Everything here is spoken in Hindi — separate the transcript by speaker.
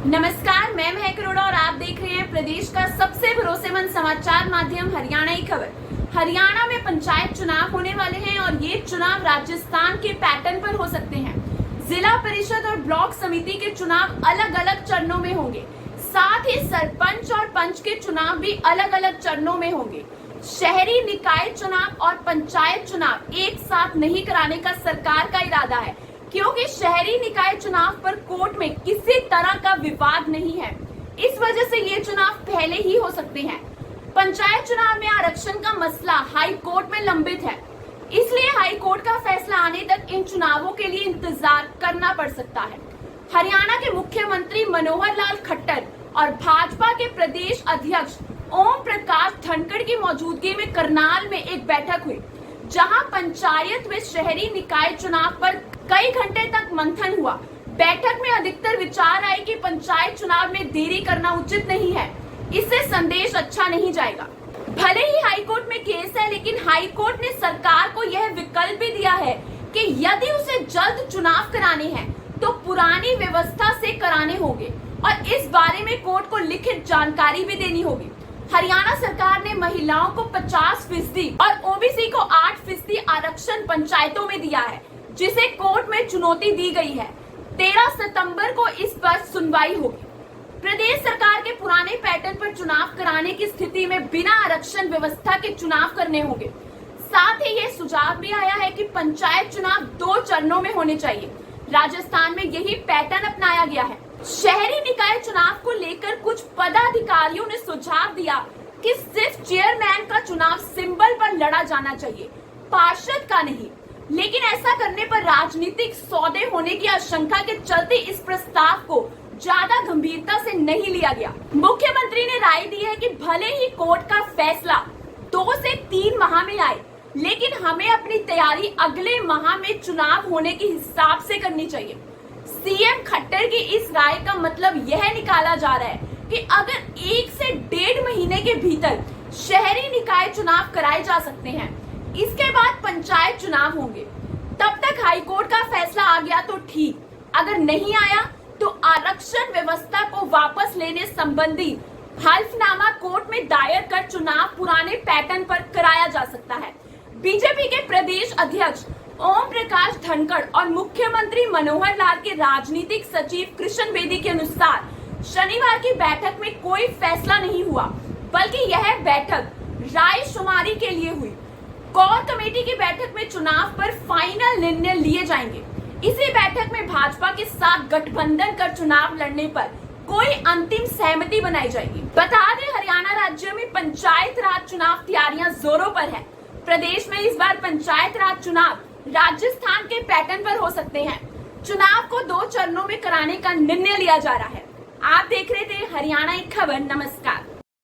Speaker 1: नमस्कार, मैं महक अरोड़ा और आप देख रहे हैं प्रदेश का सबसे भरोसेमंद समाचार माध्यम हरियाणा की खबर। हरियाणा में पंचायत चुनाव होने वाले हैं और ये चुनाव राजस्थान के पैटर्न पर हो सकते हैं। जिला परिषद और ब्लॉक समिति के चुनाव अलग अलग चरणों में होंगे, साथ ही सरपंच और पंच के चुनाव भी अलग अलग चरणों में होंगे। शहरी निकाय चुनाव और पंचायत चुनाव एक साथ नहीं कराने का सरकार का इरादा है, क्योंकि शहरी निकाय चुनाव पर कोर्ट में किसी तरह का विवाद नहीं है। इस वजह से ये चुनाव पहले ही हो सकते हैं। पंचायत चुनाव में आरक्षण का मसला हाई कोर्ट में लंबित है, इसलिए हाई कोर्ट का फैसला आने तक इन चुनावों के लिए इंतजार करना पड़ सकता है। हरियाणा के मुख्यमंत्री मनोहर लाल खट्टर और भाजपा के प्रदेश अध्यक्ष ओम प्रकाश धनखड़ की मौजूदगी में करनाल में एक बैठक हुई, जहां पंचायत व शहरी निकाय चुनाव पर कई घंटे तक मंथन हुआ। बैठक में अधिकतर विचार आए कि पंचायत चुनाव में देरी करना उचित नहीं है, इससे संदेश अच्छा नहीं जाएगा। भले ही हाईकोर्ट में केस है, लेकिन हाईकोर्ट ने सरकार को यह विकल्प भी दिया है कि यदि उसे जल्द चुनाव कराने हैं तो पुरानी व्यवस्था से कराने होंगे और इस बारे में कोर्ट को लिखित जानकारी भी देनी होगी। हरियाणा सरकार ने महिलाओं को 50% और ओबीसी को 8% आरक्षण पंचायतों में दिया है, जिसे कोर्ट में चुनौती दी गई है। 13 सितंबर को इस पर सुनवाई होगी। प्रदेश सरकार के पुराने पैटर्न पर चुनाव कराने की स्थिति में बिना आरक्षण व्यवस्था के चुनाव करने होंगे। साथ ही ये सुझाव भी आया है कि पंचायत चुनाव 2 चरणों में होने चाहिए। राजस्थान में यही पैटर्न अपनाया गया है। शहरी निकाय चुनाव को लेकर कुछ पदाधिकारियों ने सुझाव दिया कि सिर्फ चेयरमैन का चुनाव सिंबल पर लड़ा जाना चाहिए, पार्षद का नहीं। लेकिन ऐसा करने पर राजनीतिक सौदे होने की आशंका के चलते इस प्रस्ताव को ज्यादा गंभीरता से नहीं लिया गया। मुख्यमंत्री ने राय दी है कि भले ही कोर्ट का फैसला 2 से 3 माह में आए, लेकिन हमें अपनी तैयारी अगले माह में चुनाव होने के हिसाब से करनी चाहिए। सीएम खट्टर की इस राय का मतलब यह निकाला जा रहा है कि अगर 1 से 1.5 महीने के भीतर शहरी निकाय चुनाव कराए जा सकते हैं, इसके बाद पंचायत चुनाव होंगे। तब तक हाईकोर्ट का फैसला आ गया तो ठीक, अगर नहीं आया तो आरक्षण व्यवस्था को वापस लेने संबंधी हल्फनामा कोर्ट में दायर कर चुनाव पुराने पैटर्न पर कराया जा सकता है। बीजेपी के प्रदेश अध्यक्ष ओम प्रकाश धनखड़ और मुख्यमंत्री मनोहर लाल के राजनीतिक सचिव कृष्ण बेदी के अनुसार शनिवार की बैठक में कोई फैसला नहीं हुआ, बल्कि यह बैठक रायशुमारी के लिए हुई। कोर कमेटी की बैठक में चुनाव पर फाइनल निर्णय लिए जाएंगे। इसी बैठक में भाजपा के साथ गठबंधन कर चुनाव लड़ने पर कोई अंतिम सहमति बनाई जाएगी। बता दें, हरियाणा राज्य में पंचायत राज चुनाव तैयारियां जोरों पर है। प्रदेश में इस बार पंचायत राज चुनाव राजस्थान के पैटर्न पर हो सकते हैं। चुनाव को 2 चरणों में कराने का निर्णय लिया जा रहा है। आप देख रहे थे हरियाणा की खबर। नमस्कार।